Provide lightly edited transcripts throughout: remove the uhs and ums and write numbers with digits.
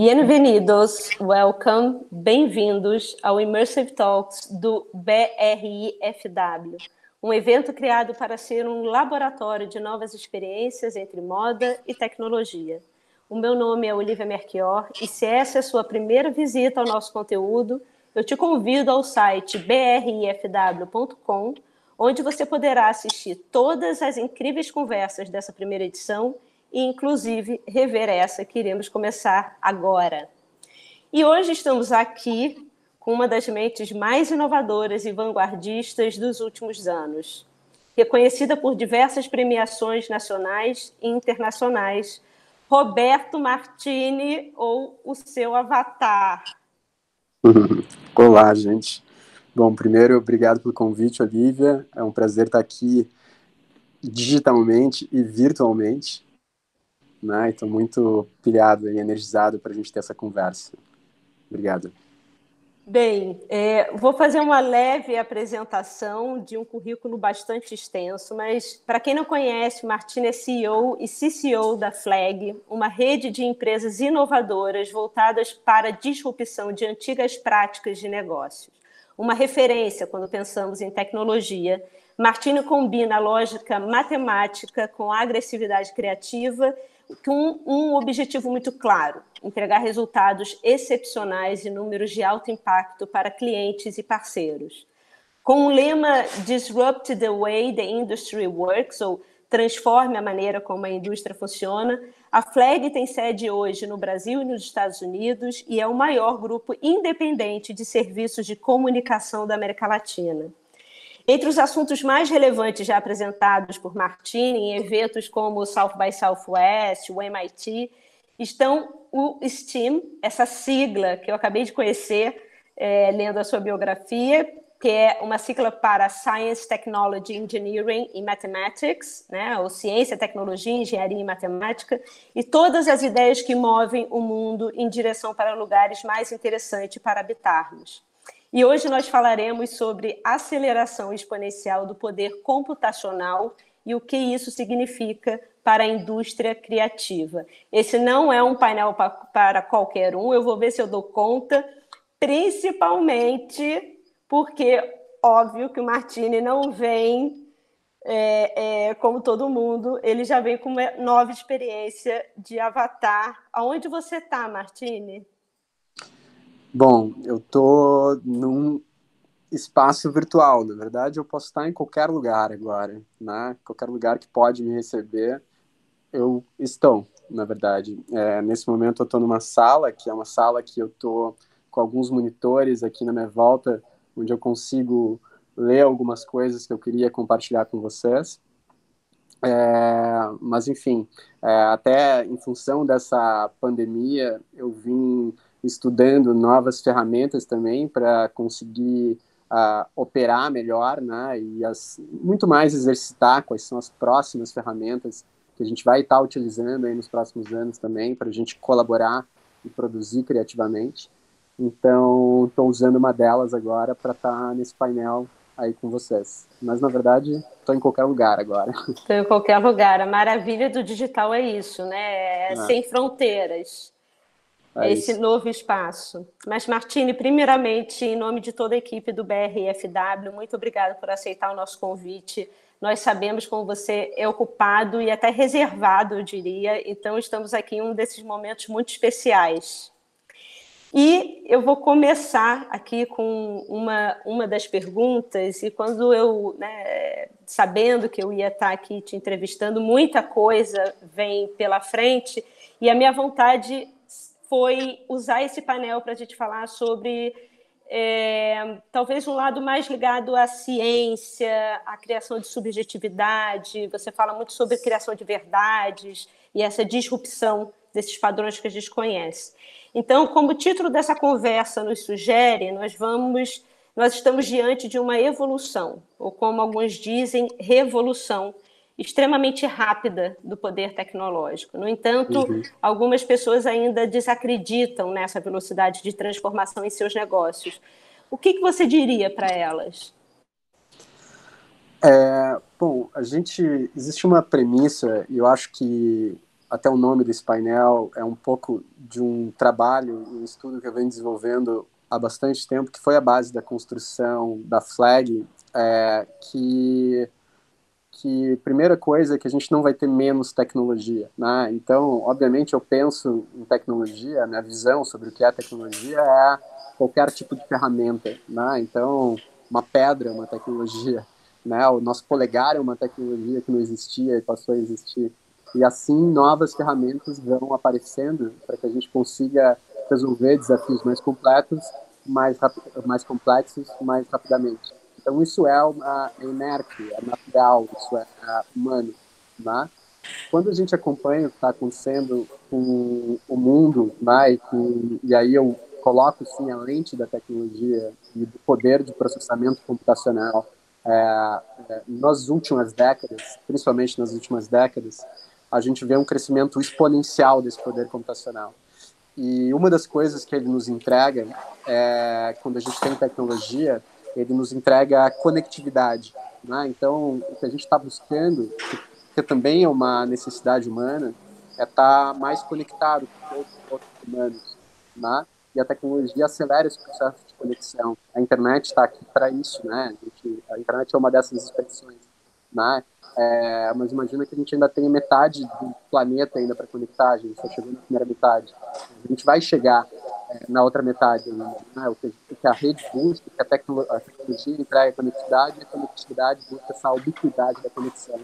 Bienvenidos, welcome, bem-vindos ao Immersive Talks do BRIFW, um evento criado para ser um laboratório de novas experiências entre moda e tecnologia. O meu nome é Olivia Merchior e se essa é a sua primeira visita ao nosso conteúdo, eu te convido ao site brifw.com, onde você poderá assistir todas as incríveis conversas dessa primeira edição e, inclusive, rever essa que iremos começar agora. E hoje estamos aqui com uma das mentes mais inovadoras e vanguardistas dos últimos anos, reconhecida por diversas premiações nacionais e internacionais, Roberto Martini, ou o seu avatar. Olá, gente. Bom, primeiro, obrigado pelo convite, Olivia. É um prazer estar aqui digitalmente e virtualmente. Né? Estou muito pilhado e energizado para a gente ter essa conversa. Obrigado. Bem, vou fazer uma leve apresentação de um currículo bastante extenso, mas para quem não conhece, Martini é CEO e CCO da Flag, uma rede de empresas inovadoras voltadas para a disrupção de antigas práticas de negócios. Uma referência quando pensamos em tecnologia, Martini combina a lógica matemática com a agressividade criativa, com um objetivo muito claro: entregar resultados excepcionais e números de alto impacto para clientes e parceiros. Com o lema Disrupt the Way the Industry Works, ou transforme a maneira como a indústria funciona, a Flag tem sede hoje no Brasil e nos Estados Unidos e é o maior grupo independente de serviços de comunicação da América Latina. Entre os assuntos mais relevantes já apresentados por Martini em eventos como o South by Southwest, o MIT, estão o STEAM, essa sigla que eu acabei de conhecer lendo a sua biografia, que é uma sigla para Science, Technology, Engineering e Mathematics, né? Ou Ciência, Tecnologia, Engenharia e Matemática, e todas as ideias que movem o mundo em direção para lugares mais interessantes para habitarmos. E hoje nós falaremos sobre aceleração exponencial do poder computacional e o que isso significa para a indústria criativa. Esse não é um painel para qualquer um, eu vou ver se eu dou conta, principalmente porque, óbvio, que o Martini não vem como todo mundo, ele já vem com uma nova experiência de avatar. Aonde você está, Martini? Bom, eu estou num espaço virtual, na verdade eu posso estar em qualquer lugar agora, né? Qualquer lugar que pode me receber, eu estou, na verdade. Nesse momento eu estou numa sala, que é uma sala que eu estou com alguns monitores aqui na minha volta, onde eu consigo ler algumas coisas que eu queria compartilhar com vocês. Mas, enfim, até em função dessa pandemia, eu vim estudando novas ferramentas também para conseguir operar melhor, né, e muito mais exercitar quais são as próximas ferramentas que a gente vai estar utilizando aí nos próximos anos também para a gente colaborar e produzir criativamente. Então, estou usando uma delas agora para estar nesse painel aí com vocês. Mas, na verdade, estou em qualquer lugar agora. Estou em qualquer lugar. A maravilha do digital é isso, né? Sem fronteiras. É esse isso. novo espaço. Mas, Martini, primeiramente, em nome de toda a equipe do BRFW, muito obrigada por aceitar o nosso convite. Nós sabemos como você é ocupado e até reservado, eu diria. Então, estamos aqui em um desses momentos muito especiais. E eu vou começar aqui com uma das perguntas, e quando eu, sabendo que eu ia estar aqui te entrevistando, muita coisa vem pela frente, e a minha vontade foi usar esse painel para a gente falar sobre talvez um lado mais ligado à ciência, à criação de subjetividade. Você fala muito sobre criação de verdades e essa disrupção desses padrões que a gente conhece. Então, como o título dessa conversa nos sugere, nós estamos diante de uma evolução, ou como alguns dizem, revolução, extremamente rápida do poder tecnológico. No entanto, algumas pessoas ainda desacreditam nessa velocidade de transformação em seus negócios. O que você diria para elas? Bom, existe uma premissa, e eu acho que até o nome desse painel é um pouco de um trabalho, um estudo que eu venho desenvolvendo há bastante tempo, que foi a base da construção da Flag, que primeira coisa é que a gente não vai ter menos tecnologia, né? Então, obviamente, eu penso em tecnologia, a minha visão sobre o que é tecnologia é qualquer tipo de ferramenta, né? Então, uma pedra é uma tecnologia, né? O nosso polegar é uma tecnologia que não existia e passou a existir. E assim, novas ferramentas vão aparecendo para que a gente consiga resolver desafios mais completos, mais complexos, mais rapidamente. Então, isso é uma inerte, é natural, isso é humano, né? Quando a gente acompanha o que está acontecendo com o mundo, né, e aí eu coloco, sim, a lente da tecnologia e do poder de processamento computacional nas últimas décadas, principalmente nas últimas décadas, a gente vê um crescimento exponencial desse poder computacional. E uma das coisas que ele nos entrega, quando a gente tem tecnologia, ele nos entrega a conectividade, né? Então, o que a gente está buscando, que também é uma necessidade humana, é estar mais conectado com todos os outros humanos, né? E a tecnologia acelera esse processo de conexão. A internet está aqui para isso, né? A internet é uma dessas expressões, né? Mas imagina que a gente ainda tem metade do planeta ainda para conectar, a gente só chegou na primeira metade. A gente vai chegar na outra metade ainda, né? O que a rede busca, o que a tecnologia entrega a conectividade, e a conectividade busca essa ubiquidade da conexão,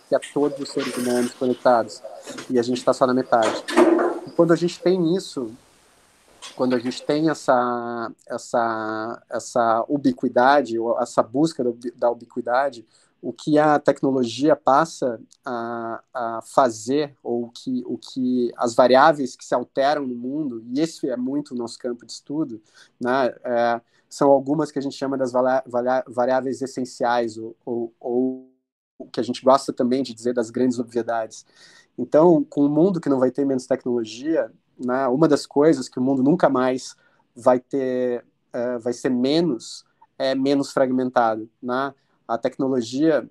que é todos os seres humanos conectados. E a gente está só na metade. E quando a gente tem isso, quando a gente tem essa ubiquidade, ou essa busca da ubiquidade, o que a tecnologia passa a fazer, ou o que as variáveis que se alteram no mundo, e esse é muito o nosso campo de estudo, né, são algumas que a gente chama das variáveis essenciais, ou o que a gente gosta também de dizer das grandes obviedades. Então, com um mundo que não vai ter menos tecnologia, né, uma das coisas que o mundo nunca mais vai ter, vai ser menos fragmentado, né? A tecnologia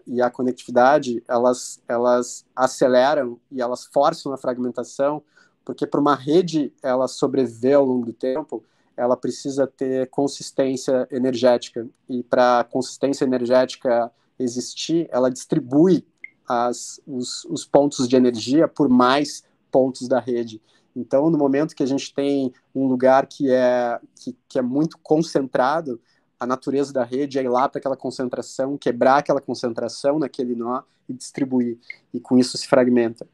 e a conectividade, elas aceleram e elas forçam a fragmentação, porque para uma rede ela sobreviver ao longo do tempo, ela precisa ter consistência energética, e para a consistência energética existir, ela distribui os pontos de energia por mais pontos da rede. Então, no momento que a gente tem um lugar que é muito concentrado, a natureza da rede é ir lá para aquela concentração, quebrar aquela concentração naquele nó e distribuir. E com isso se fragmenta.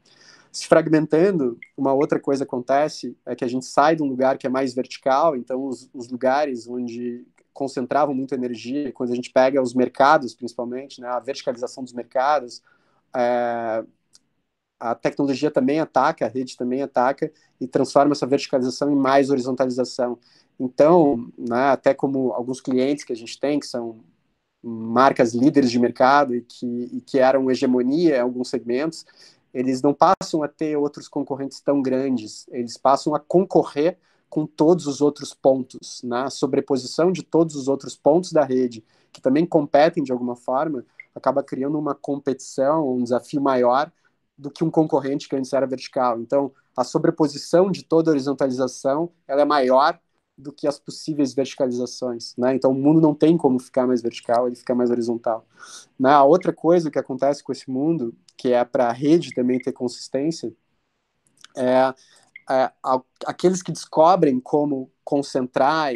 Se fragmentando, uma outra coisa acontece é que a gente sai de um lugar que é mais vertical, então os lugares onde concentravam muita energia, quando a gente pega os mercados, principalmente, né, a verticalização dos mercados, a tecnologia também ataca, a rede também ataca e transforma essa verticalização em mais horizontalização. Então, né, até como alguns clientes que a gente tem, que são marcas líderes de mercado e que eram hegemonia em alguns segmentos, eles não passam a ter outros concorrentes tão grandes, eles passam a concorrer com todos os outros pontos, na sobreposição de todos os outros pontos da rede, que também competem de alguma forma, acaba criando uma competição, um desafio maior do que um concorrente que antes era vertical. Então, a sobreposição de toda a horizontalização, ela é maior do que as possíveis verticalizações, né? Então, o mundo não tem como ficar mais vertical, ele fica mais horizontal. Né? A outra coisa que acontece com esse mundo, que é para a rede também ter consistência, é, aqueles que descobrem como concentrar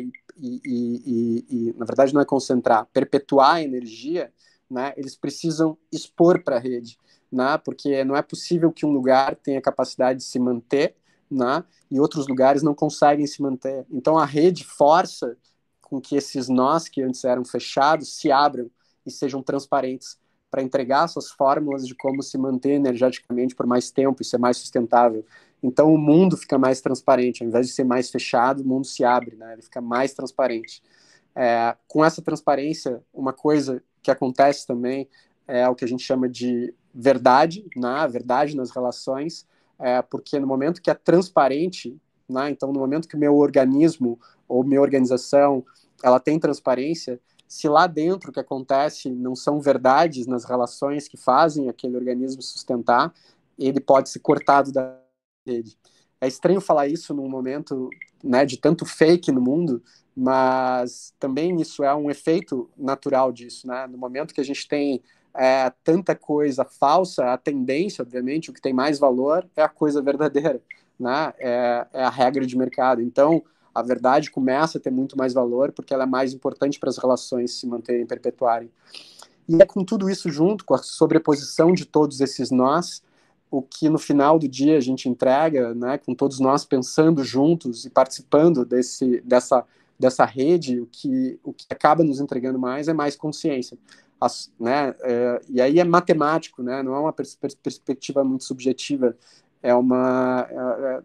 na verdade não é concentrar, perpetuar a energia, né, eles precisam expor para a rede, né, porque não é possível que um lugar tenha capacidade de se manter, né, e outros lugares não conseguem se manter. Então a rede força com que esses nós que antes eram fechados se abram e sejam transparentes para entregar suas fórmulas de como se manter energeticamente por mais tempo e ser mais sustentável. Então o mundo fica mais transparente, ao invés de ser mais fechado, o mundo se abre, né? Ele fica mais transparente. Com essa transparência, uma coisa que acontece também é o que a gente chama de verdade, né? Verdade nas relações, porque no momento que é transparente, né? Então no momento que o meu organismo ou minha organização ela tem transparência, se lá dentro o que acontece não são verdades nas relações que fazem aquele organismo sustentar, ele pode ser cortado da rede. É estranho falar isso num momento, né, de tanto fake no mundo, mas também isso é um efeito natural disso, né? No momento que a gente tem tanta coisa falsa, a tendência, obviamente, o que tem mais valor é a coisa verdadeira, né? É a regra de mercado. Então, a verdade começa a ter muito mais valor porque ela é mais importante para as relações se manterem, perpetuarem. E é com tudo isso junto, com a sobreposição de todos esses nós, o que no final do dia a gente entrega, né, com todos nós pensando juntos e participando dessa rede, o que acaba nos entregando mais é mais consciência. Né, e aí é matemático, né, não é uma perspectiva muito subjetiva,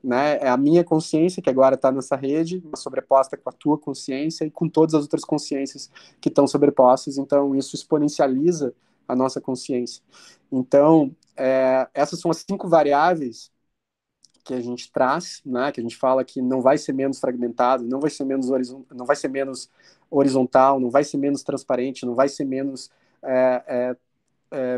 né, é a minha consciência que agora está nessa rede, sobreposta com a tua consciência e com todas as outras consciências que estão sobrepostas, então isso exponencializa a nossa consciência. Então, essas são as 5 variáveis que a gente traz, né, que a gente fala que não vai ser menos fragmentado, não vai ser menos horizontal, não vai ser menos transparente, não vai ser menos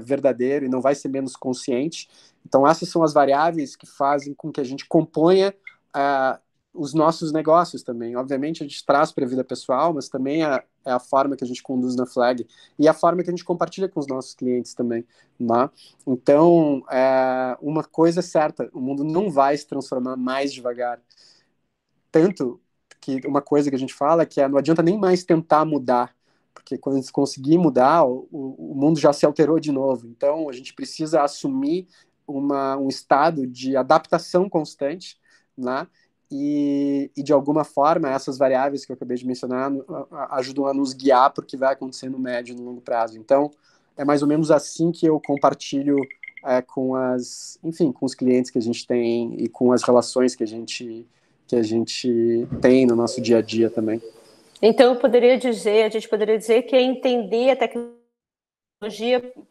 verdadeiro e não vai ser menos consciente. Então, essas são as variáveis que fazem com que a gente componha os nossos negócios também. Obviamente, a gente traz para a vida pessoal, mas também é a forma que a gente conduz na Flag e a forma que a gente compartilha com os nossos clientes também. Né? Então, uma coisa é certa, o mundo não vai se transformar mais devagar. Tanto que uma coisa que a gente fala é que não adianta nem mais tentar mudar, porque quando a gente conseguir mudar, o mundo já se alterou de novo. Então, a gente precisa assumir um estado de adaptação constante, né? E, de alguma forma, essas variáveis que eu acabei de mencionar ajudam a nos guiar para o que vai acontecer no médio e no longo prazo. Então, é mais ou menos assim que eu compartilho com com os clientes que a gente tem e com as relações que a gente tem no nosso dia a dia também. Então, a gente poderia dizer que é entender a tecnologia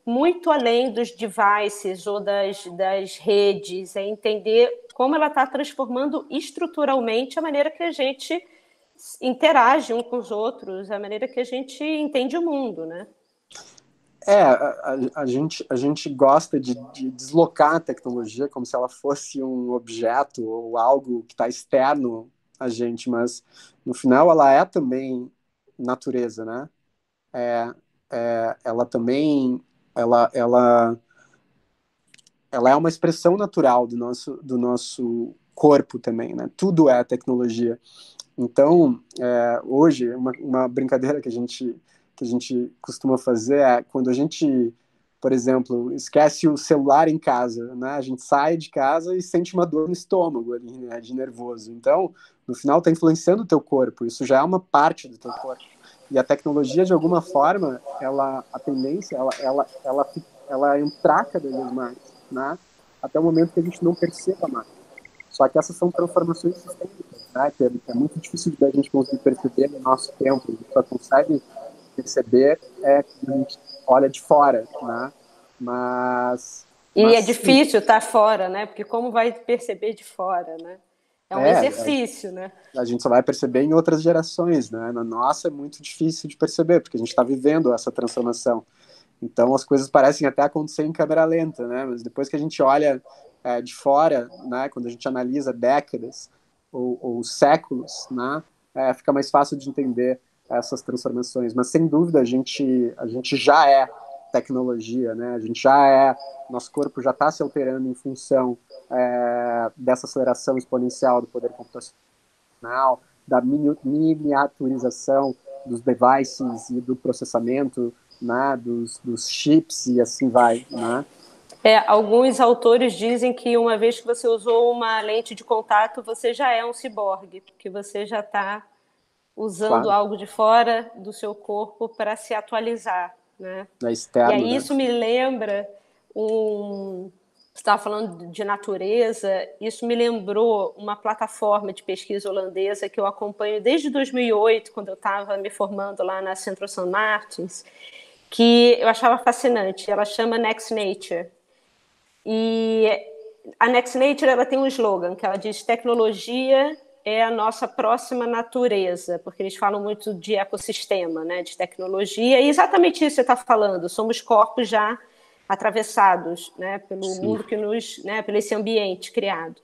muito além dos devices ou das redes, é entender como ela está transformando estruturalmente a maneira que a gente interage um com os outros, a maneira que a gente entende o mundo, né? A gente gosta de deslocar a tecnologia como se ela fosse um objeto ou algo que está externo a gente, mas no final ela é também natureza, né? Ela também, ela é uma expressão natural do nosso corpo também, né? Tudo é tecnologia. Então, hoje, uma brincadeira que a gente costuma fazer é quando a gente, por exemplo, esquece o celular em casa, né? A gente sai de casa e sente uma dor no estômago ali, né? De nervoso. Então, no final, está influenciando o teu corpo. Isso já é uma parte do teu corpo. E a tecnologia, de alguma forma, a tendência, ela entrar cada vez mais, né? Até o momento que a gente não perceba mais. Só que essas são transformações sistêmicas, né? Que é muito difícil da gente conseguir perceber no nosso tempo. A gente só consegue perceber quando a gente olha de fora, né? E é difícil estar fora, né? Porque como vai perceber de fora, né? É um exercício, né? A gente só vai perceber em outras gerações, né? Na nossa é muito difícil de perceber, porque a gente está vivendo essa transformação. Então as coisas parecem até acontecer em câmera lenta, né? Mas depois que a gente olha de fora, né? Quando a gente analisa décadas ou séculos, né? Fica mais fácil de entender essas transformações. Mas sem dúvida a gente já é tecnologia, né? Nosso corpo já está se alterando em função dessa aceleração exponencial do poder computacional, da miniaturização dos devices e do processamento, né, dos chips e assim vai, né? Alguns autores dizem que uma vez que você usou uma lente de contato, você já é um ciborgue, porque você já está usando algo de fora do seu corpo para se atualizar, né? Externo, e aí isso me lembra você estava falando de natureza, isso me lembrou uma plataforma de pesquisa holandesa que eu acompanho desde 2008, quando eu estava me formando lá na Centro Saint Martins, que eu achava fascinante. Ela chama Next Nature. E a Next Nature ela tem um slogan que ela diz: tecnologia é a nossa próxima natureza, porque eles falam muito de ecossistema, né, de tecnologia, e exatamente isso que você está falando, somos corpos já atravessados, né, pelo mundo que nos, né, pelo esse ambiente criado.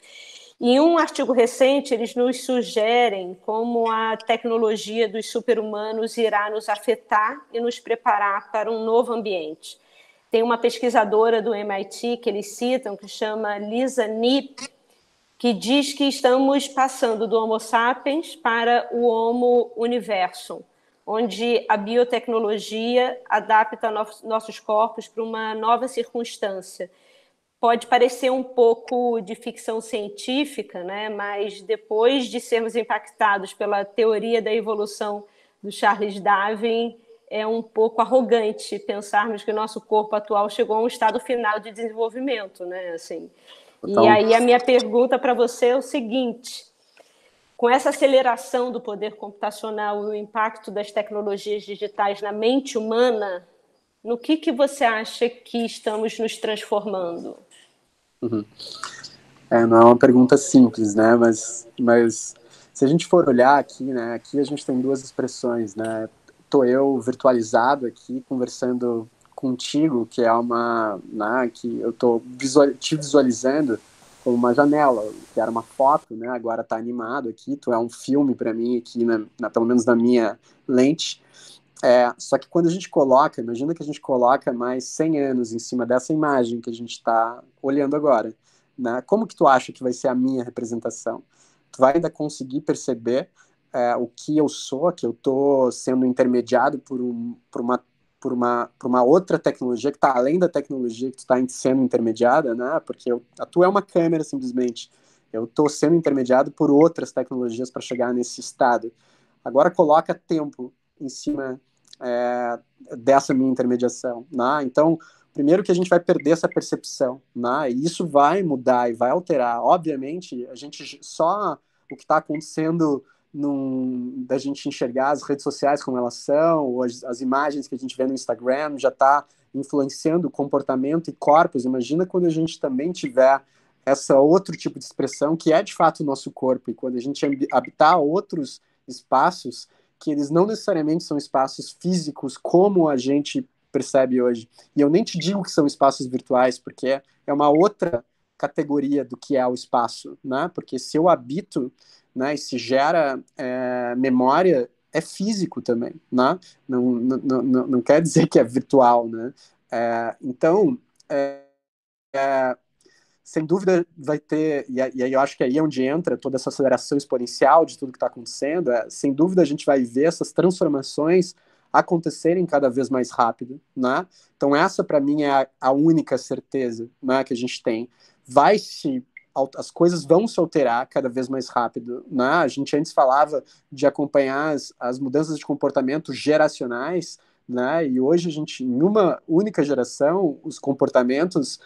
E em um artigo recente, eles nos sugerem como a tecnologia dos super-humanos irá nos afetar e nos preparar para um novo ambiente. Tem uma pesquisadora do MIT que eles citam, que chama Lisa Knipp, que diz que estamos passando do Homo sapiens para o Homo universum, onde a biotecnologia adapta nossos corpos para uma nova circunstância. Pode parecer um pouco de ficção científica, né? Mas depois de sermos impactados pela teoria da evolução do Charles Darwin, é um pouco arrogante pensarmos que o nosso corpo atual chegou a um estado final de desenvolvimento, né? Assim, e Então, aí a minha pergunta para você é o seguinte: com essa aceleração do poder computacional e o impacto das tecnologias digitais na mente humana, no que você acha que estamos nos transformando? uhum. Não é uma pergunta simples, né? Mas se a gente for olhar aqui, né? Aqui a gente tem duas expressões, né? Tô eu virtualizado aqui conversando contigo, que é uma, né? Que eu tô te visualizando como uma janela, que era uma foto, né? Agora tá animado aqui. Tu é um filme para mim aqui, pelo menos na minha lente. Só que quando a gente coloca, imagina que a gente coloca mais 100 anos em cima dessa imagem que a gente está olhando agora, né? Como que tu acha que vai ser a minha representação? Tu vai ainda conseguir perceber o que eu sou, que eu estou sendo intermediado por uma outra tecnologia que está além da tecnologia que tu está sendo intermediada, né? Porque a tua é uma câmera simplesmente. Eu estou sendo intermediado por outras tecnologias para chegar nesse estado. Agora coloca tempo em cima dessa minha intermediação, né? Então, primeiro que a gente vai perder essa percepção, né? E isso vai mudar e vai alterar. Obviamente, a gente só o que está acontecendo da gente enxergar as redes sociais como elas são, ou as imagens que a gente vê no Instagram já está influenciando o comportamento e corpos. Imagina quando a gente também tiver essa outro tipo de expressão que é de fato o nosso corpo, e quando a gente habitar outros espaços que eles não necessariamente são espaços físicos como a gente percebe hoje. E eu nem te digo que são espaços virtuais, porque é uma outra categoria do que é o espaço, né? Porque se eu habito, né, e se gera memória, é físico também, né? Não quer dizer que é virtual, né? Então, sem dúvida vai ter, e aí eu acho que aí é onde entra toda essa aceleração exponencial de tudo que está acontecendo, sem dúvida a gente vai ver essas transformações acontecerem cada vez mais rápido, né? Então essa para mim é a única certeza, né, que a gente tem. As coisas vão se alterar cada vez mais rápido, né? A gente antes falava de acompanhar as mudanças de comportamento geracionais, né? E hoje a gente, em uma única geração, os comportamentos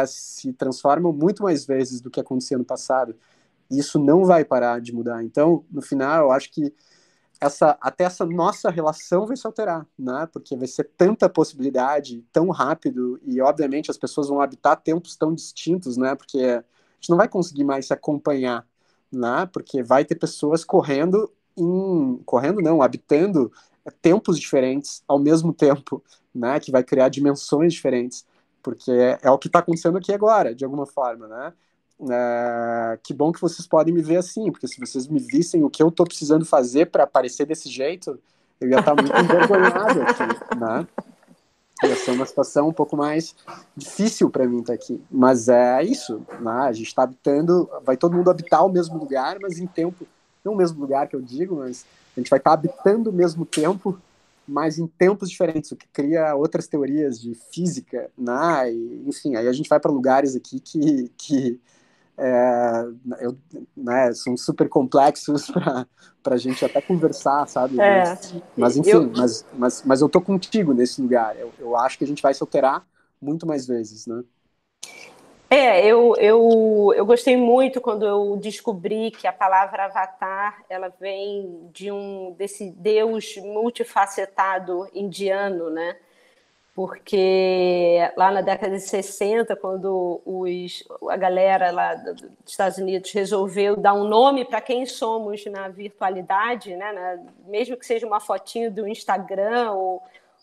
se transformam muito mais vezes do que acontecia no passado. E isso não vai parar de mudar. Então, no final, eu acho que até essa nossa relação vai se alterar, né? Porque vai ser tanta possibilidade, tão rápido, e obviamente as pessoas vão habitar tempos tão distintos, né? Porque a gente não vai conseguir mais se acompanhar, né? Porque vai ter pessoas correndo não, habitando tempos diferentes ao mesmo tempo, né? Que vai criar dimensões diferentes, porque é o que está acontecendo aqui agora, de alguma forma, né? Que bom que vocês podem me ver assim, porque se vocês me vissem o que eu estou precisando fazer para aparecer desse jeito, eu ia estar muito envergonhado aqui, né? Ia ser uma situação um pouco mais difícil para mim estar aqui. Mas é isso, né? A gente está habitando, vai todo mundo habitar o mesmo lugar, mas em tempo, não o mesmo lugar que eu digo, mas a gente vai estar habitando o mesmo tempo, mas em tempos diferentes, o que cria outras teorias de física, né? E, enfim, aí a gente vai para lugares aqui que são super complexos para a gente até conversar, sabe? Mas enfim, mas eu tô contigo nesse lugar. Eu acho que a gente vai se alterar muito mais vezes, né? Eu gostei muito quando eu descobri que a palavra avatar ela vem desse deus multifacetado indiano, né? Porque lá na década de 60, quando a galera lá dos Estados Unidos resolveu dar um nome para quem somos na virtualidade, né? Mesmo que seja uma fotinho do Instagram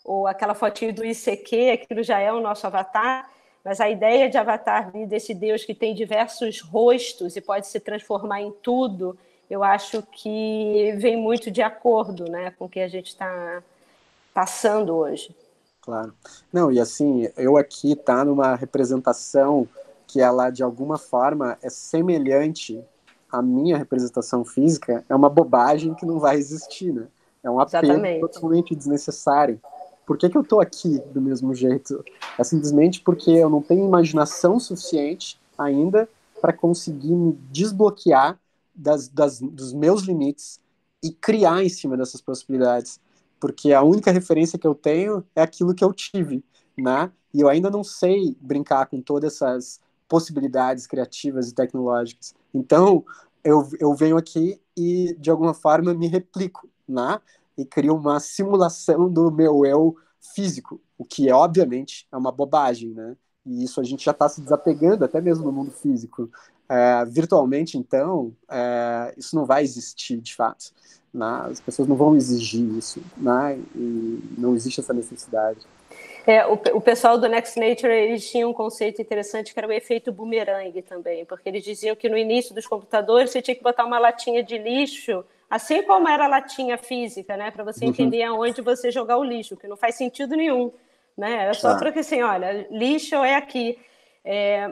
ou aquela fotinho do ICQ, aquilo já é o nosso avatar, mas a ideia de avatar desse Deus que tem diversos rostos e pode se transformar em tudo, eu acho que vem muito de acordo, né, com o que a gente está passando hoje. Claro. Não, e assim, eu aqui tá numa representação que ela, de alguma forma, é semelhante à minha representação física, é uma bobagem que não vai existir, né? É um apego Exatamente. totalmente desnecessário. Por que que eu tô aqui do mesmo jeito? É simplesmente porque eu não tenho imaginação suficiente ainda para conseguir me desbloquear dos meus limites e criar em cima dessas possibilidades, porque a única referência que eu tenho é aquilo que eu tive, né? E eu ainda não sei brincar com todas essas possibilidades criativas e tecnológicas. Então, eu venho aqui e, de alguma forma, me replico, né? E crio uma simulação do meu eu físico, o que, obviamente, é uma bobagem, né? E isso a gente já está se desapegando, até mesmo no mundo físico. Virtualmente, então, isso não vai existir, de fato. Né? As pessoas não vão exigir isso, né? E não existe essa necessidade. O pessoal do Next Nature, eles tinham um conceito interessante que era o efeito bumerangue também, porque eles diziam que no início dos computadores você tinha que botar uma latinha de lixo, assim como era a latinha física, né, para você entender aonde você jogar o lixo, que não faz sentido nenhum, né? Era só para que assim, olha, lixo é aqui.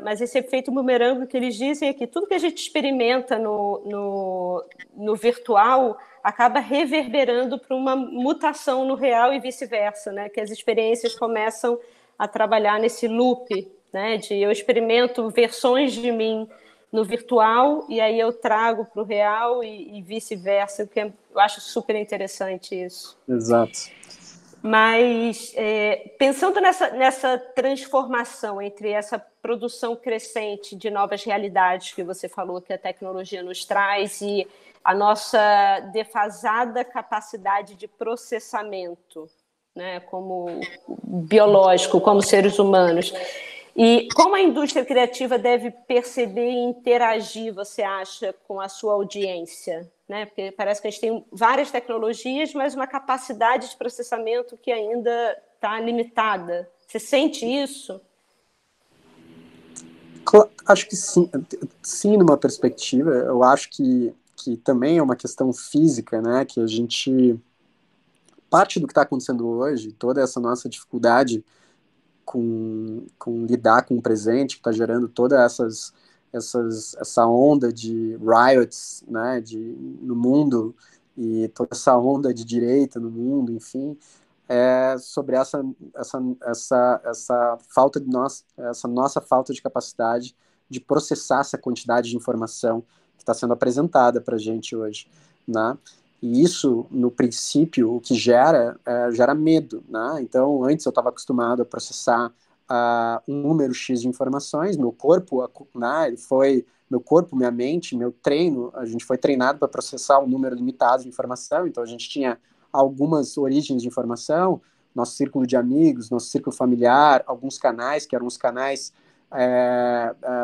Mas esse efeito bumerangue que eles dizem é que tudo que a gente experimenta no virtual acaba reverberando para uma mutação no real e vice-versa, né? Que as experiências começam a trabalhar nesse loop, né? De eu experimento versões de mim no virtual e aí eu trago para o real e vice-versa, que eu acho super interessante isso. Exato. Mas pensando nessa transformação entre essa produção crescente de novas realidades que você falou que a tecnologia nos traz e a nossa defasada capacidade de processamento, né, como biológico, como seres humanos. E como a indústria criativa deve perceber e interagir, você acha, com a sua audiência? Né? Porque parece que a gente tem várias tecnologias, mas uma capacidade de processamento que ainda está limitada. Você sente isso? Acho que sim, sim, numa perspectiva. Eu acho que também é uma questão física, né? Que a gente parte do que está acontecendo hoje, toda essa nossa dificuldade com lidar com o presente, que está gerando toda essa onda de riots, né, no mundo, e toda essa onda de direita no mundo, enfim, sobre essa falta de essa nossa falta de capacidade de processar essa quantidade de informação que está sendo apresentada para a gente hoje, né? E isso, no princípio, o que gera medo, né? Então, antes eu estava acostumado a processar um número X de informações, meu corpo, né, meu corpo, minha mente, meu treino, a gente foi treinado para processar um número limitado de informação, então a gente tinha algumas origens de informação, nosso círculo de amigos, nosso círculo familiar, alguns canais, que eram os canais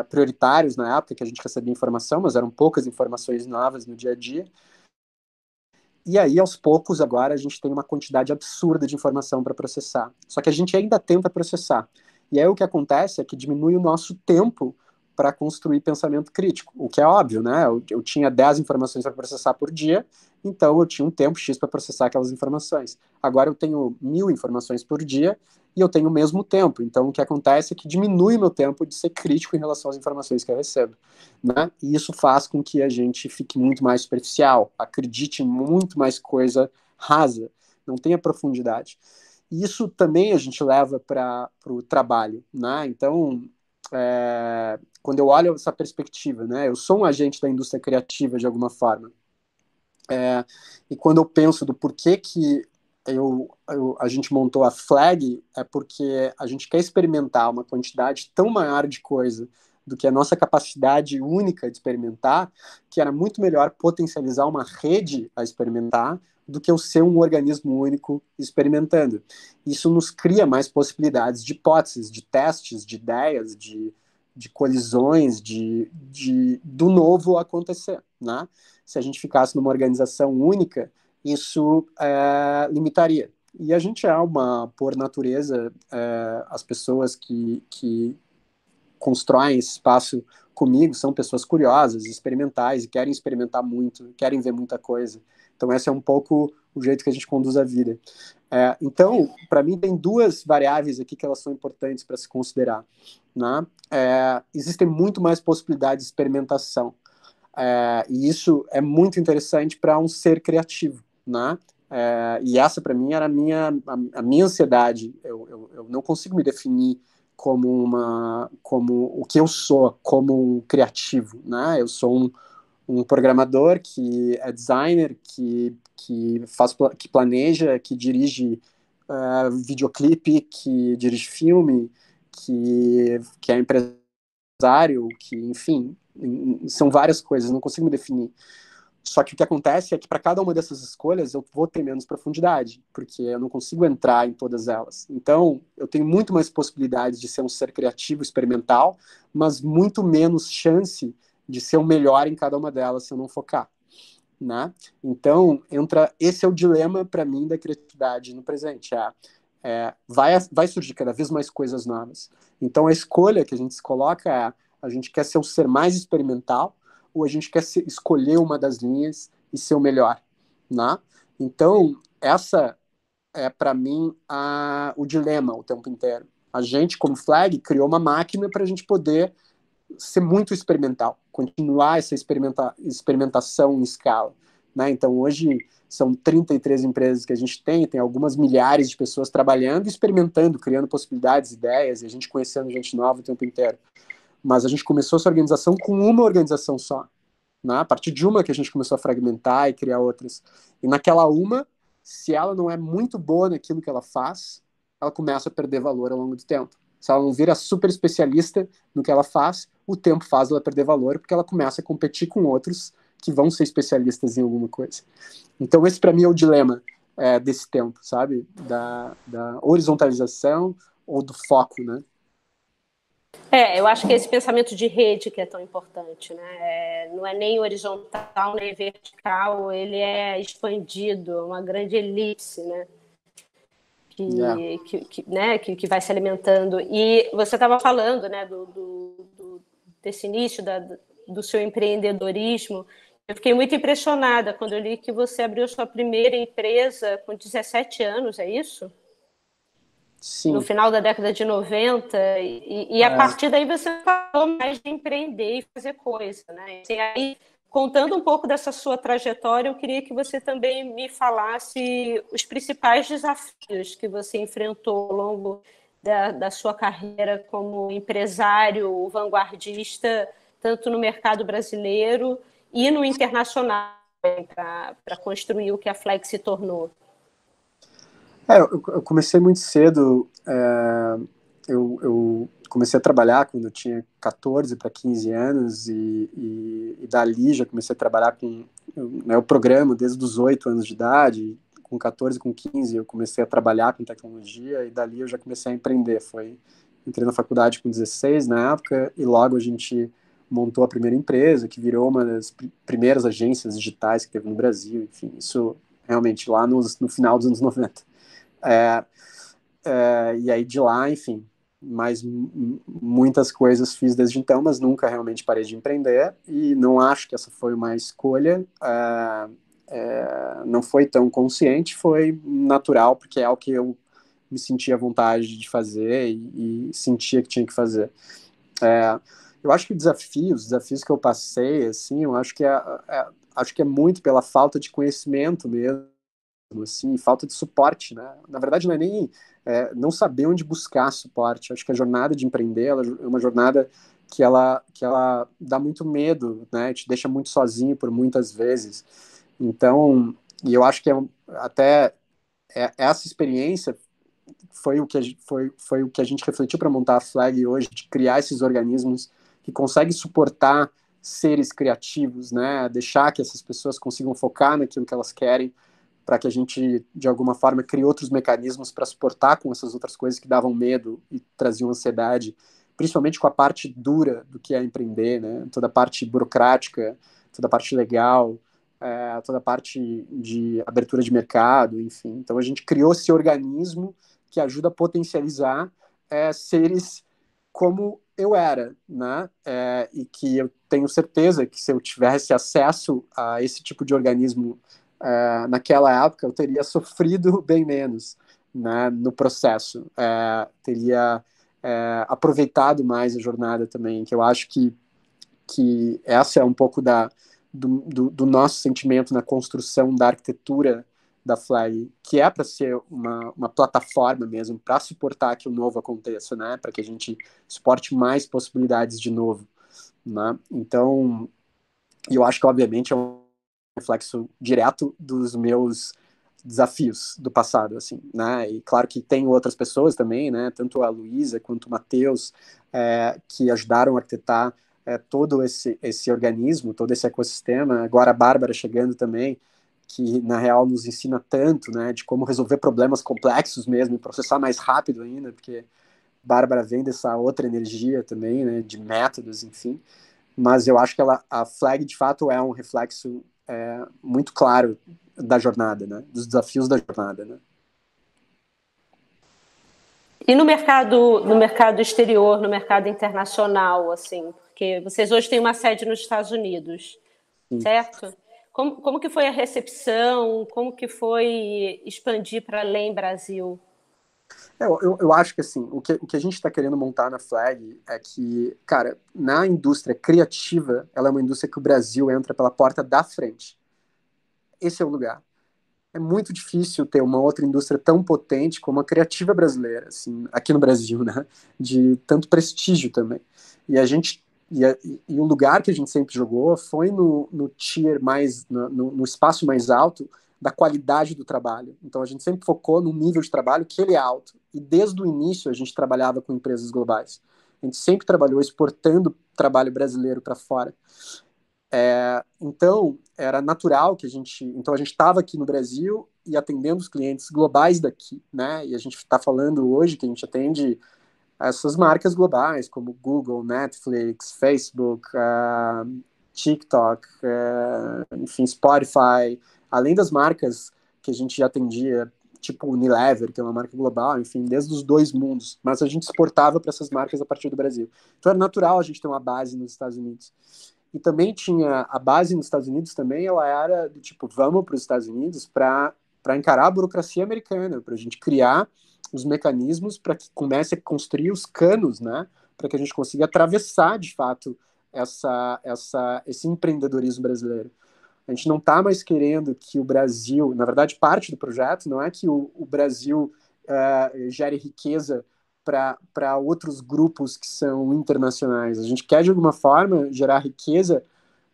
prioritários na época que a gente recebia informação, mas eram poucas informações novas no dia a dia. E aí, aos poucos, agora a gente tem uma quantidade absurda de informação para processar. Só que a gente ainda tenta processar. E aí o que acontece é que diminui o nosso tempo para construir pensamento crítico, o que é óbvio, né? Eu tinha 10 informações para processar por dia, então eu tinha um tempo X para processar aquelas informações. Agora eu tenho 1000 informações por dia e eu tenho o mesmo tempo. Então o que acontece é que diminui o meu tempo de ser crítico em relação às informações que eu recebo, né? E isso faz com que a gente fique muito mais superficial, acredite em muito mais coisa rasa, não tenha profundidade. E isso também a gente leva para o trabalho, né? Então, quando eu olho essa perspectiva, né? Eu sou um agente da indústria criativa de alguma forma. E quando eu penso do porquê que a gente montou a Flag, é porque a gente quer experimentar uma quantidade tão maior de coisa do que a nossa capacidade única de experimentar, que era muito melhor potencializar uma rede a experimentar do que eu ser um organismo único experimentando. Isso nos cria mais possibilidades de hipóteses, de testes, de ideias, de colisões, do novo acontecer, né? Se a gente ficasse numa organização única, isso limitaria. E a gente por natureza, as pessoas que constroem esse espaço comigo são pessoas curiosas, experimentais, e querem experimentar muito, querem ver muita coisa. Então, esse é um pouco o jeito que a gente conduz a vida. Então, para mim, tem duas variáveis aqui que elas são importantes para se considerar. Né? Existem muito mais possibilidades de experimentação. E isso é muito interessante para um ser criativo. Né? E essa, para mim, era a minha ansiedade. Eu não consigo me definir como o que eu sou, como um criativo. Né? Eu sou um programador que é designer, que planeja, que dirige videoclipe, que dirige filme, que é empresário, que, enfim, são várias coisas, não consigo me definir. Só que o que acontece é que para cada uma dessas escolhas eu vou ter menos profundidade, porque eu não consigo entrar em todas elas. Então, eu tenho muito mais possibilidades de ser um ser criativo, experimental, mas muito menos chance de ser o melhor em cada uma delas se eu não focar. Né? Então, esse é o dilema para mim da criatividade no presente. Vai surgir cada vez mais coisas novas. Então, a escolha que a gente se coloca a gente quer ser um ser mais experimental ou a gente quer escolher uma das linhas e ser o melhor. Né? Então, essa é, para mim, o dilema o tempo inteiro. A gente, como Flag, criou uma máquina para a gente poder ser muito experimental, continuar essa experimentação em escala. Né? Então, hoje, são 33 empresas que a gente tem algumas milhares de pessoas trabalhando, experimentando, criando possibilidades, ideias, e a gente conhecendo gente nova o tempo inteiro. Mas a gente começou essa organização com uma organização só. Né? A partir de uma que a gente começou a fragmentar e criar outras. E naquela uma, se ela não é muito boa naquilo que ela faz, ela começa a perder valor ao longo do tempo. Se ela não vira super especialista no que ela faz, o tempo faz ela perder valor, porque ela começa a competir com outros que vão ser especialistas em alguma coisa. Então, esse para mim é o dilema desse tempo, sabe? Da horizontalização ou do foco, né? Eu acho que esse pensamento de rede que é tão importante, né? Não é nem horizontal nem vertical, ele é expandido, uma grande elipse, né? Que vai se alimentando. E você estava falando, né, desse início do seu empreendedorismo. Eu fiquei muito impressionada quando eu li que você abriu sua primeira empresa com 17 anos, é isso? Sim. No final da década de 90, e a partir daí você falou mais de empreender e fazer coisa, né? E aí, contando um pouco dessa sua trajetória, eu queria que você também me falasse os principais desafios que você enfrentou ao longo da sua carreira como empresário vanguardista, tanto no mercado brasileiro e no internacional, para construir o que a Flag se tornou. Eu comecei muito cedo. Eu comecei a trabalhar quando eu tinha 14 para 15 anos e dali já comecei a trabalhar com o programa desde os 8 anos de idade. Com 14, com 15 eu comecei a trabalhar com tecnologia e dali eu já comecei a empreender. Entrei na faculdade com 16 na época e logo a gente montou a primeira empresa, que virou uma das primeiras agências digitais que teve no Brasil. Enfim, isso realmente lá no final dos anos 90. E aí de lá, enfim, muitas coisas fiz desde então, mas nunca realmente parei de empreender e não acho que essa foi uma escolha, não foi tão consciente, foi natural, porque é o que eu me sentia à vontade de fazer e sentia que tinha que fazer. Eu acho que os desafios que eu passei, assim, eu acho que é muito pela falta de conhecimento mesmo, assim, falta de suporte, né? Na verdade, não é nem não saber onde buscar suporte. Acho que a jornada de empreender ela é uma jornada que ela dá muito medo, né? Te deixa muito sozinho por muitas vezes. Então, e eu acho que até essa experiência foi o que a gente refletiu para montar a Flag hoje, de criar esses organismos que conseguem suportar seres criativos, né? Deixar que essas pessoas consigam focar naquilo que elas querem, para que a gente, de alguma forma, crie outros mecanismos para suportar com essas outras coisas que davam medo e traziam ansiedade, principalmente com a parte dura do que é empreender, né? Toda a parte burocrática, toda a parte legal, toda a parte de abertura de mercado, enfim. Então a gente criou esse organismo que ajuda a potencializar seres como eu era, né? E que eu tenho certeza que se eu tivesse acesso a esse tipo de organismo naquela época, eu teria sofrido bem menos, né, no processo. Teria aproveitado mais a jornada também, que eu acho que essa é um pouco do nosso sentimento na construção da arquitetura da Flag, que é para ser uma plataforma mesmo, para suportar que o novo aconteça, né? Para que a gente suporte mais possibilidades de novo, né? Então, eu acho que, obviamente, é um reflexo direto dos meus desafios do passado, assim, né? E claro que tem outras pessoas também, né? Tanto a Luísa quanto o Matheus, que ajudaram a arquitetar todo esse organismo, todo esse ecossistema. Agora a Bárbara chegando também, que na real nos ensina tanto, né? De como resolver problemas complexos mesmo e processar mais rápido ainda, porque Bárbara vem dessa outra energia também, né? De métodos, enfim. Mas eu acho que a Flag de fato é um reflexo muito claro da jornada, né? Dos desafios da jornada, né? E no mercado exterior, no mercado internacional, assim, porque vocês hoje têm uma sede nos Estados Unidos, Sim. certo? Como que foi a recepção? Como que foi expandir para além Brasil? Eu acho que assim, o que a gente está querendo montar na Flag é que, cara, na indústria criativa, ela é uma indústria que o Brasil entra pela porta da frente. Esse é o lugar. É muito difícil ter uma outra indústria tão potente como a criativa brasileira, assim, aqui no Brasil, né? De tanto prestígio também. E a gente e o lugar que a gente sempre jogou foi no tier mais, no espaço mais alto da qualidade do trabalho. Então a gente sempre focou no nível de trabalho que ele é alto. E desde o início a gente trabalhava com empresas globais. A gente sempre trabalhou exportando trabalho brasileiro para fora. Então, era natural que a gente. Então, a gente estava aqui no Brasil e atendendo os clientes globais daqui, né? E a gente está falando hoje que a gente atende essas marcas globais, como Google, Netflix, Facebook, TikTok, enfim, Spotify, além das marcas que a gente já atendia, tipo Unilever, que é uma marca global, enfim, desde os dois mundos, mas a gente exportava para essas marcas a partir do Brasil. Então, era natural a gente ter uma base nos Estados Unidos. E também tinha a base nos Estados Unidos também, ela era do tipo, vamos para os Estados Unidos para encarar a burocracia americana, para a gente criar os mecanismos para que comece a construir os canos, né, para que a gente consiga atravessar, de fato, esse empreendedorismo brasileiro. A gente não está mais querendo que o Brasil, na verdade, parte do projeto não é que o Brasil gere riqueza para outros grupos que são internacionais. A gente quer, de alguma forma, gerar riqueza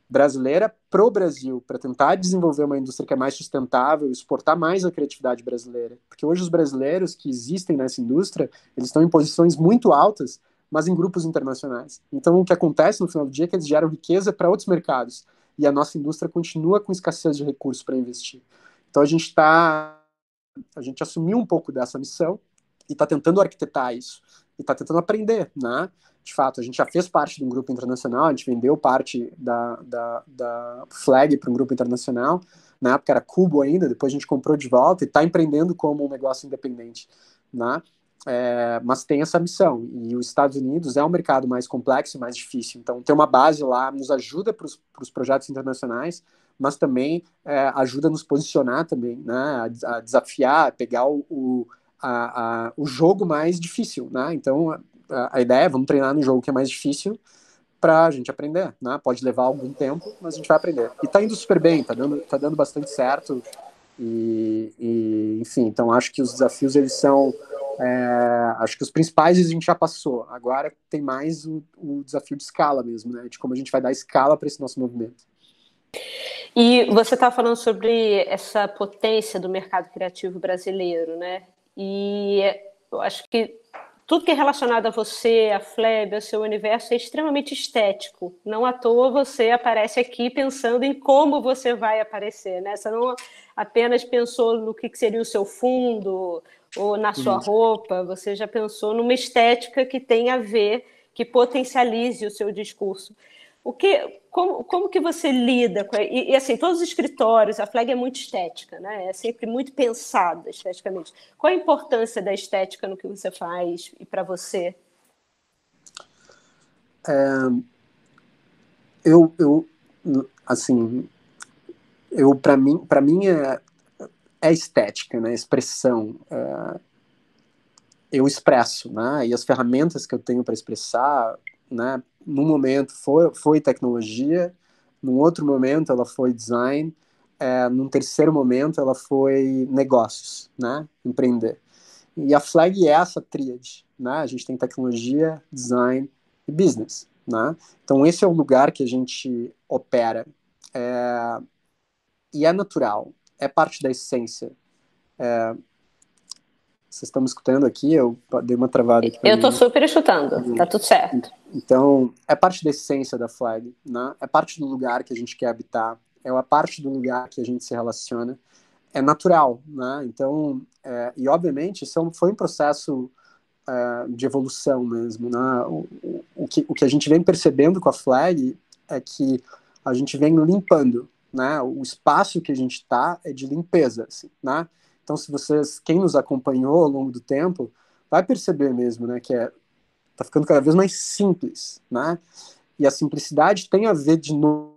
brasileira pro Brasil, para tentar desenvolver uma indústria que é mais sustentável, exportar mais a criatividade brasileira. Porque hoje os brasileiros que existem nessa indústria, eles estão em posições muito altas, mas em grupos internacionais. Então, o que acontece no final do dia é que eles geram riqueza para outros mercados. E a nossa indústria continua com escassez de recursos para investir. Então, a gente assumiu um pouco dessa missão e está tentando arquitetar isso. E está tentando aprender, né? De fato, a gente já fez parte de um grupo internacional, a gente vendeu parte da Flag para um grupo internacional, na época era Cubo ainda, depois a gente comprou de volta e está empreendendo como um negócio independente, né? Mas tem essa missão, e os Estados Unidos é um mercado mais complexo e mais difícil, então ter uma base lá nos ajuda para os projetos internacionais, mas também ajuda a nos posicionar também, né? A desafiar, a pegar o jogo mais difícil, né? Então a ideia é vamos treinar no jogo que é mais difícil para a gente aprender, né? Pode levar algum tempo, mas a gente vai aprender. E tá indo super bem, tá dando bastante certo. Enfim, então acho que os desafios eles são, acho que os principais a gente já passou. Agora tem mais o desafio de escala mesmo, né? De como a gente vai dar escala para esse nosso movimento. E você está falando sobre essa potência do mercado criativo brasileiro, né? E eu acho que tudo que é relacionado a você, a Fleb, ao seu universo, é extremamente estético. Não à toa você aparece aqui pensando em como você vai aparecer, né? Você não apenas pensou no que seria o seu fundo ou na sua roupa, você já pensou numa estética que tem a ver, que potencialize o seu discurso. como que você lida com... E, assim, todos os escritórios, a Flag é muito estética, né? É sempre muito pensada esteticamente. Qual a importância da estética no que você faz e para você? Assim, para mim é estética, né? Expressão. Eu expresso, né? E as ferramentas que eu tenho para expressar, né? Num momento foi tecnologia, num outro momento ela foi design, num terceiro momento ela foi negócios, né? Empreender. E a Flag é essa tríade, né? A gente tem tecnologia, design e business, né? Então esse é o lugar que a gente opera. E é natural, é parte da essência. Vocês estão me escutando aqui? Eu dei uma travada aqui para Eu estou mim. super escutando, tá tudo certo. Então, é parte da essência da Flag, né? É parte do lugar que a gente quer habitar, é uma parte do lugar que a gente se relaciona. É natural, né? Então, e obviamente, isso foi um processo de evolução mesmo, né? O que a gente vem percebendo com a Flag é que a gente vem limpando, né? O espaço que a gente está é de limpeza, assim, né? Então, se vocês, quem nos acompanhou ao longo do tempo, vai perceber mesmo, né? Que tá ficando cada vez mais simples, né? E a simplicidade tem a ver de novo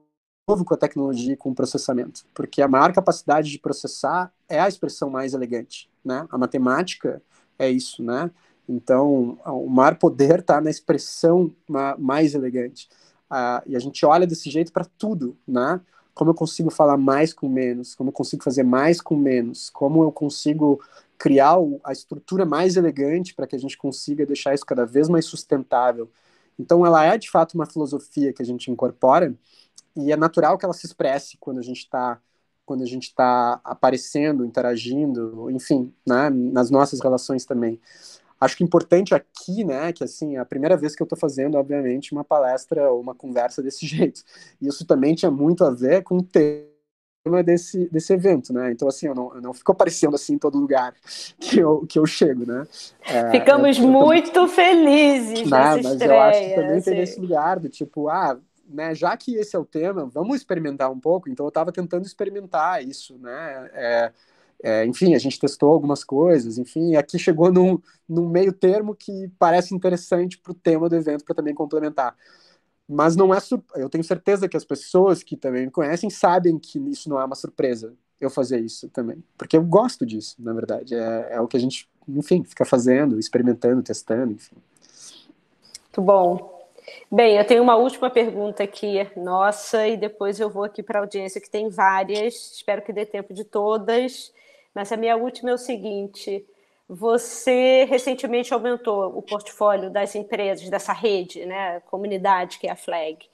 com a tecnologia e com o processamento, porque a maior capacidade de processar é a expressão mais elegante, né? A matemática é isso, né? Então, o maior poder está na expressão mais elegante. E a gente olha desse jeito para tudo, né? Como eu consigo falar mais com menos, como eu consigo fazer mais com menos, como eu consigo criar a estrutura mais elegante para que a gente consiga deixar isso cada vez mais sustentável. Então, ela é de fato uma filosofia que a gente incorpora e é natural que ela se expresse quando a gente está aparecendo, interagindo, enfim, né, nas nossas relações também. Acho que importante aqui, né, que assim, é a primeira vez que eu estou fazendo, obviamente, uma palestra ou uma conversa desse jeito. Isso também tinha muito a ver com o tema desse evento, né? Então, assim, eu não fico aparecendo assim em todo lugar que eu chego, né? Ficamos muito felizes nessa Mas eu acho que estreia. também tem Assim. nesse lugar do tipo, né, já que esse é o tema, vamos experimentar um pouco. Então eu estava tentando experimentar isso, né? Enfim, a gente testou algumas coisas, enfim, e aqui chegou num meio termo que parece interessante para o tema do evento para também complementar. Mas não é eu tenho certeza que as pessoas que também me conhecem sabem que isso não é uma surpresa, eu fazer isso também. Porque eu gosto disso, na verdade. É o que a gente, enfim, fica fazendo, experimentando, testando, enfim. Muito bom. Bem, eu tenho uma última pergunta aqui, nossa, e depois eu vou aqui para a audiência, que tem várias, espero que dê tempo de todas, mas a minha última é o seguinte: você recentemente aumentou o portfólio das empresas, dessa rede, né, comunidade que é a Flag.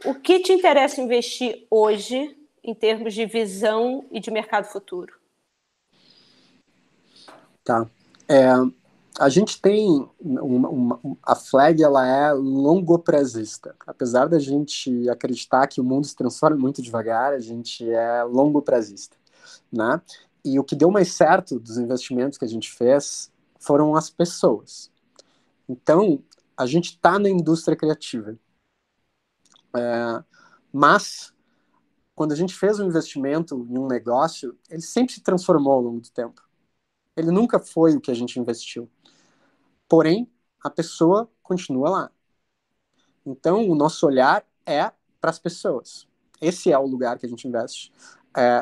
O que te interessa investir hoje em termos de visão e de mercado futuro? Tá. A gente tem a Flag, ela é longoprazista. Apesar da gente acreditar que o mundo se transforma muito devagar, a gente é longoprazista, né? E o que deu mais certo dos investimentos que a gente fez foram as pessoas. Então, a gente está na indústria criativa. Mas, quando a gente fez um investimento em um negócio, ele sempre se transformou ao longo do tempo. Ele nunca foi o que a gente investiu. Porém, a pessoa continua lá. Então, o nosso olhar é para as pessoas. Esse é o lugar que a gente investe.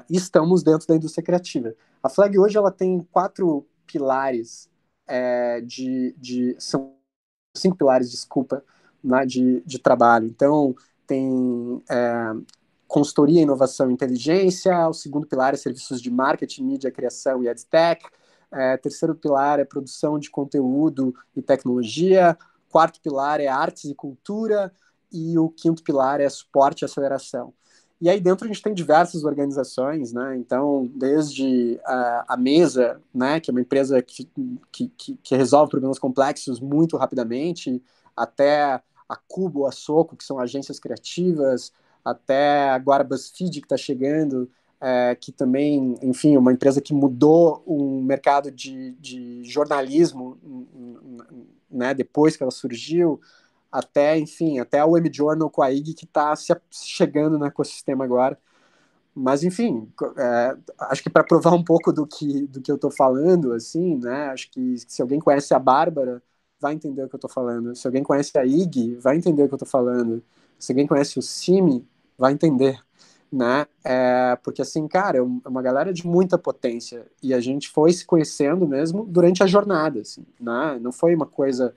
E estamos dentro da indústria criativa. A Flag hoje ela tem 4 pilares são 5 pilares, desculpa, né, de trabalho. Então, tem consultoria, inovação e inteligência. O segundo pilar é serviços de marketing, mídia, criação e edtech. Terceiro pilar é produção de conteúdo e tecnologia. Quarto pilar é artes e cultura. E o quinto pilar é suporte e aceleração. E aí dentro a gente tem diversas organizações, né? Então, desde a Mesa, né, que é uma empresa que resolve problemas complexos muito rapidamente, até a Cubo, a Soco, que são agências criativas, até agora a BuzzFeed, que está chegando, que também, enfim, uma empresa que mudou o mercado de jornalismo, né, depois que ela surgiu. até, enfim, até o M-Journal com a IG que está se chegando no ecossistema agora. Mas, enfim, acho que para provar um pouco do que eu estou falando, assim, né, acho que se alguém conhece a Bárbara, vai entender o que eu estou falando. Se alguém conhece a IG, vai entender o que eu estou falando. Se alguém conhece o Simi, vai entender, né? Porque, assim, cara, é uma galera de muita potência. E a gente foi se conhecendo mesmo durante a jornada, assim, né? Não foi uma coisa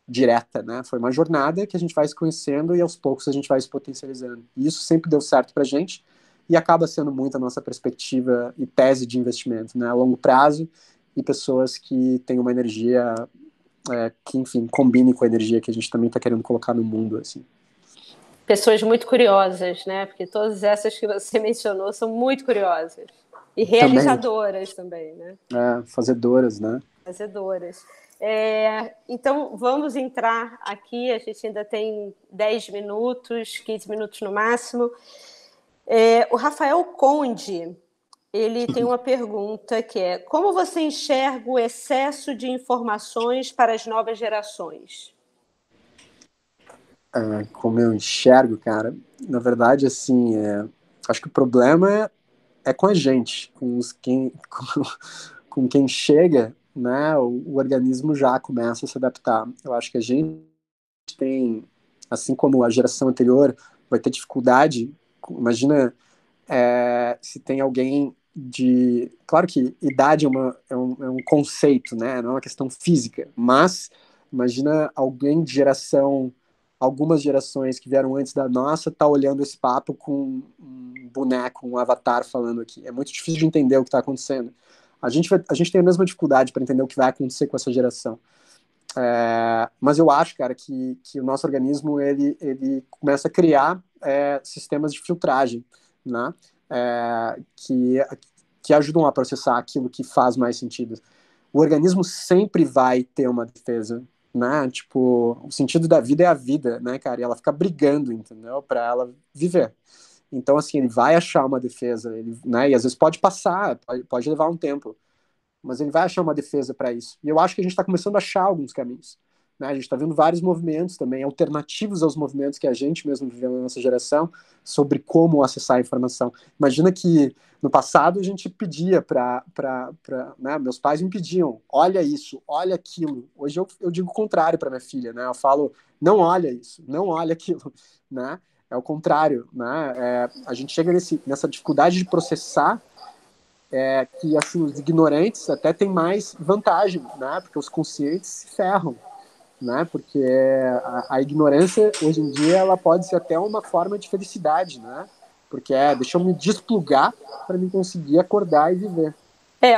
direta, né? Foi uma jornada que a gente vai se conhecendo e aos poucos a gente vai se potencializando. E isso sempre deu certo pra gente e acaba sendo muito a nossa perspectiva e tese de investimento, né? A longo prazo e pessoas que têm uma energia que, enfim, combine com a energia que a gente também está querendo colocar no mundo, assim. Pessoas muito curiosas, né? Porque todas essas que você mencionou são muito curiosas. E realizadoras também, né? Fazedoras, né? Fazedoras. Então, vamos entrar aqui. A gente ainda tem 10 minutos, 15 minutos no máximo. O Rafael Conde, ele tem uma pergunta que é: como você enxerga o excesso de informações para as novas gerações? Como eu enxergo, cara, na verdade, assim, acho que o problema é com a gente, com quem chega, né, o organismo já começa a se adaptar. Eu acho que a gente tem, assim como a geração anterior vai ter dificuldade, imagina se tem alguém de... Claro que idade é um conceito, né, não é uma questão física, mas imagina alguém de algumas gerações que vieram antes da nossa, tá olhando esse papo com um boneco, um avatar falando aqui. É muito difícil de entender o que está acontecendo. A gente tem a mesma dificuldade para entender o que vai acontecer com essa geração. Mas eu acho, cara, que o nosso organismo ele começa a criar sistemas de filtragem, né? Que ajudam a processar aquilo que faz mais sentido. O organismo sempre vai ter uma defesa, né? Tipo, o sentido da vida é a vida, né, cara? E ela fica brigando, entendeu? Para ela viver. Então, assim, ele vai achar uma defesa, né? E às vezes pode passar, pode levar um tempo, mas ele vai achar uma defesa para isso. E eu acho que a gente está começando a achar alguns caminhos. Né? A gente está vendo vários movimentos também, alternativos aos movimentos que a gente mesmo viveu na nossa geração, sobre como acessar a informação. Imagina que no passado a gente pedia né? Meus pais me pediam, olha isso, olha aquilo. Hoje eu digo o contrário para minha filha, né? Eu falo, não olha isso, não olha aquilo, né? É o contrário, né? A gente chega nessa dificuldade de processar que assim, os ignorantes até têm mais vantagem, né? Porque os conscientes se ferram, né? Porque a ignorância, hoje em dia, ela pode ser até uma forma de felicidade, né? Porque deixa eu me desplugar para me conseguir acordar e viver.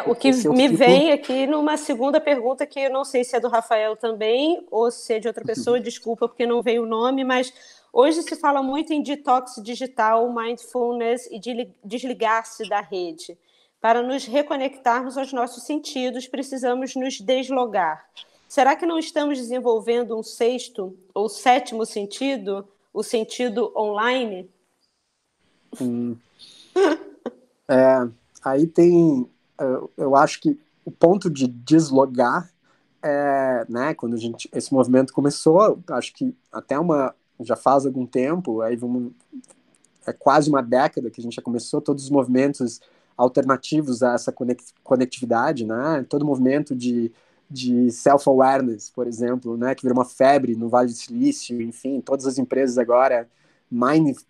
O que me vem aqui numa segunda pergunta, que eu não sei se é do Rafael também, ou se é de outra pessoa, desculpa porque não veio o nome, mas hoje se fala muito em detox digital, mindfulness e de desligar-se da rede. Para nos reconectarmos aos nossos sentidos, precisamos nos deslogar. Será que não estamos desenvolvendo um sexto ou sétimo sentido, o sentido online? Aí tem, eu acho que o ponto de deslogar né, quando esse movimento começou, acho que já faz algum tempo, é quase uma década que a gente já começou todos os movimentos alternativos a essa conectividade, né? Todo movimento de self-awareness, por exemplo, né? Que virou uma febre no Vale do Silício, enfim, todas as empresas agora,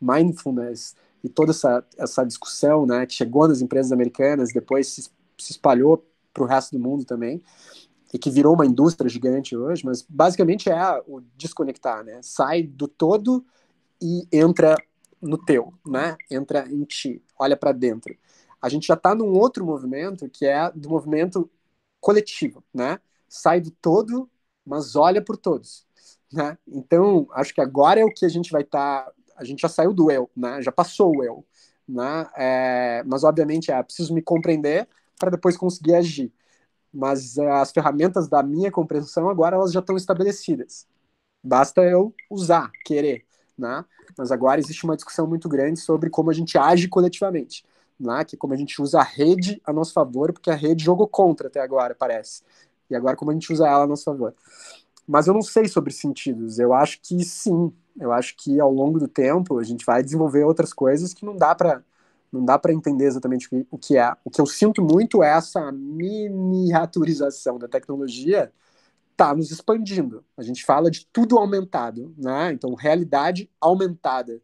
mindfulness e toda essa discussão, né? Que chegou nas empresas americanas, depois se espalhou para o resto do mundo também, e que virou uma indústria gigante hoje, mas basicamente o desconectar, né? Sai do todo e entra no teu, né? Entra em ti, olha para dentro. A gente já está num outro movimento que é do movimento coletivo, né? Sai do todo, mas olha por todos, né? Então, acho que agora é o que a gente vai estar. A gente já saiu do eu, né? Já passou o eu, né? Mas obviamente preciso me compreender para depois conseguir agir. Mas as ferramentas da minha compreensão agora elas já estão estabelecidas. Basta eu usar, querer, né? Mas agora existe uma discussão muito grande sobre como a gente age coletivamente, né? Que como a gente usa a rede a nosso favor, porque a rede jogou contra até agora, parece. E agora como a gente usa ela a nosso favor. Mas eu não sei sobre sentidos. Eu acho que sim. Eu acho que ao longo do tempo a gente vai desenvolver outras coisas que não dá para entender exatamente o que é. O que eu sinto muito é essa miniaturização da tecnologia tá nos expandindo. A gente fala de tudo aumentado, né? Então, realidade aumentada. O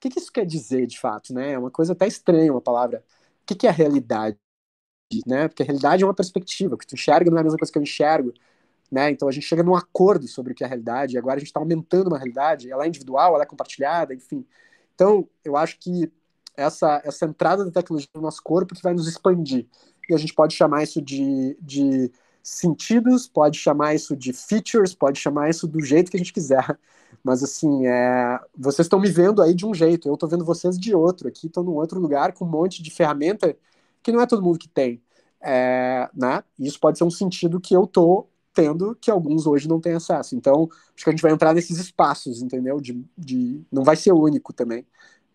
que isso quer dizer, de fato, né? É uma coisa até estranha, uma palavra. O que é a realidade, né? Porque a realidade é uma perspectiva. O que tu enxerga não é a mesma coisa que eu enxergo, né? Então, a gente chega num acordo sobre o que é a realidade, e agora a gente está aumentando uma realidade. Ela é individual, ela é compartilhada, enfim. Então, eu acho que essa entrada da tecnologia no nosso corpo que vai nos expandir. E a gente pode chamar isso de sentidos, pode chamar isso de features, pode chamar isso do jeito que a gente quiser. Mas, assim, vocês estão me vendo aí de um jeito, eu estou vendo vocês de outro. Aqui estou num outro lugar com um monte de ferramenta que não é todo mundo que tem. Né? E isso pode ser um sentido que eu estou tendo, que alguns hoje não têm acesso. Então, acho que a gente vai entrar nesses espaços, entendeu? Não vai ser único também.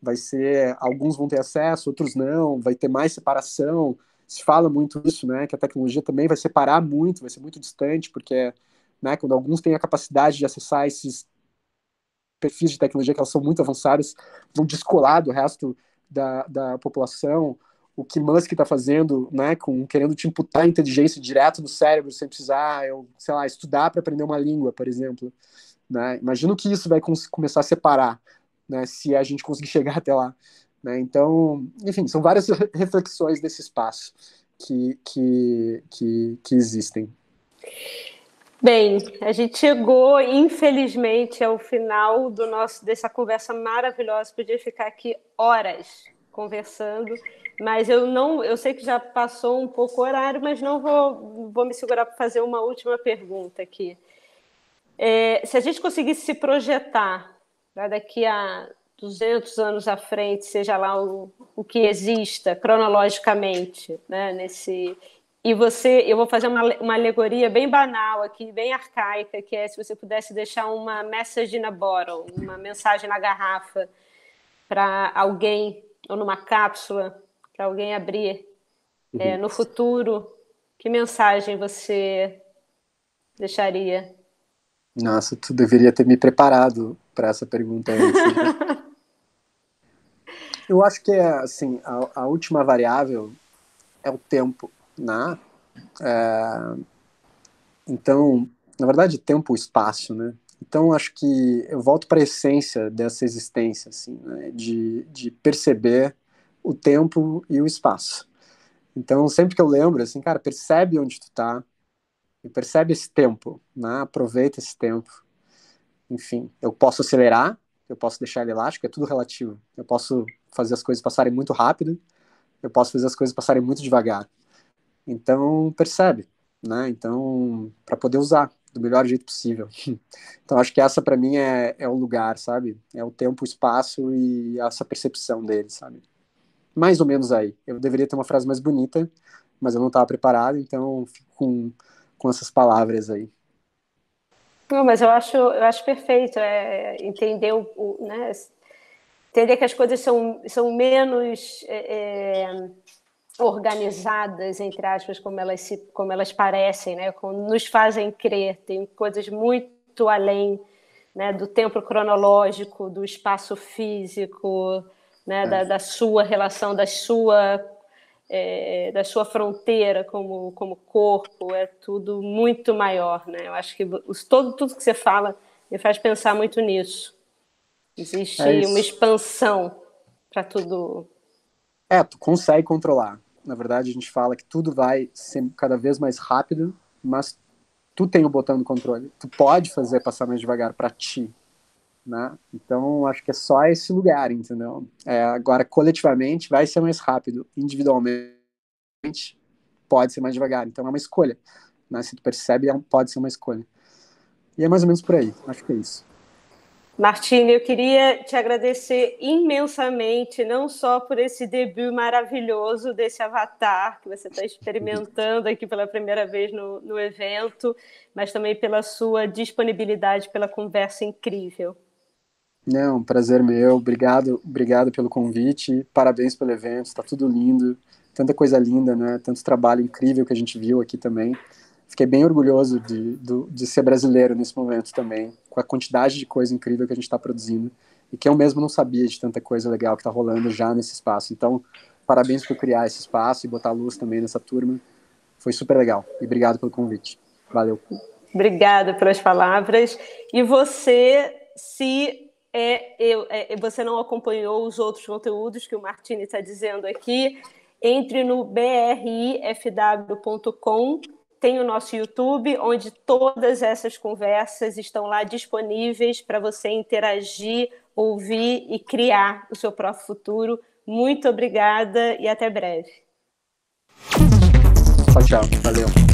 Vai ser, alguns vão ter acesso, outros não, vai ter mais separação. Se fala muito isso, né? Que a tecnologia também vai separar muito, vai ser muito distante, porque, né, quando alguns têm a capacidade de acessar esses perfis de tecnologia que elas são muito avançadas, vão descolar do resto da população. O que Musk está fazendo, né, querendo te imputar inteligência direto no cérebro, sem precisar, sei lá, estudar para aprender uma língua, por exemplo. Né? Imagino que isso vai começar a separar, né, se a gente conseguir chegar até lá. Né? Então, enfim, são várias reflexões desse espaço que existem. Bem, a gente chegou, infelizmente, ao final dessa conversa maravilhosa. Podia ficar aqui horas conversando, mas eu sei que já passou um pouco o horário, mas não vou me segurar para fazer uma última pergunta aqui. Se a gente conseguisse se projetar, né, daqui a 200 anos à frente, seja lá o que exista cronologicamente, né, eu vou fazer uma alegoria bem banal aqui, bem arcaica, que é se você pudesse deixar uma message in a bottle, uma mensagem na garrafa para alguém, ou numa cápsula, para alguém abrir no futuro, que mensagem você deixaria? Nossa, tu deveria ter me preparado para essa pergunta antes. Né? Eu acho que assim, a última variável é o tempo, né? Então, na verdade, tempo e espaço, né? Então, acho que eu volto para a essência dessa existência, assim, né? de perceber o tempo e o espaço. Então, sempre que eu lembro, assim, cara, percebe onde tu tá e percebe esse tempo, né? Aproveita esse tempo. Enfim, eu posso acelerar, eu posso deixar ele elástico, é tudo relativo. Eu posso fazer as coisas passarem muito rápido, eu posso fazer as coisas passarem muito devagar. Então, percebe, né? Então, para poder usar do melhor jeito possível. Então, acho que essa para mim é o lugar, sabe? É o tempo, o espaço e essa percepção dele, sabe? Mais ou menos aí. Eu deveria ter uma frase mais bonita, mas eu não estava preparado, então fico com essas palavras aí. Não, mas eu acho perfeito entender né, entender que as coisas são menos organizadas, entre aspas, como elas parecem, né? Como nos fazem crer. Tem coisas muito além, né, do tempo cronológico, do espaço físico, né, da sua relação, da sua fronteira como corpo. É tudo muito maior, né? Eu acho que tudo que você fala me faz pensar muito nisso. Existe uma expansão para tudo. Tu consegue controlar. Na verdade, a gente fala que tudo vai ser cada vez mais rápido, mas tu tem o botão do controle. Tu pode fazer passar mais devagar para ti, né? Então, acho que é só esse lugar, entendeu? Agora, coletivamente, vai ser mais rápido. Individualmente, pode ser mais devagar. Então, é uma escolha. Né? Se tu percebe, pode ser uma escolha. E é mais ou menos por aí. Acho que é isso. Martina, eu queria te agradecer imensamente, não só por esse debut maravilhoso desse avatar que você está experimentando aqui pela primeira vez no evento, mas também pela sua disponibilidade, pela conversa incrível. Não, prazer meu. Obrigado pelo convite. Parabéns pelo evento. Está tudo lindo. Tanta coisa linda, né? Tanto trabalho incrível que a gente viu aqui também. fiquei bem orgulhoso de ser brasileiro nesse momento também, com a quantidade de coisa incrível que a gente está produzindo, e que eu mesmo não sabia de tanta coisa legal que está rolando já nesse espaço. Então, parabéns por criar esse espaço e botar luz também nessa turma. Foi super legal. E obrigado pelo convite. Valeu. Obrigada pelas palavras. E você, se você não acompanhou os outros conteúdos que o Martini está dizendo aqui, entre no brifw.com, tem o nosso YouTube, onde todas essas conversas estão lá disponíveis para você interagir, ouvir e criar o seu próprio futuro. Muito obrigada e até breve. Tchau, tchau. Valeu.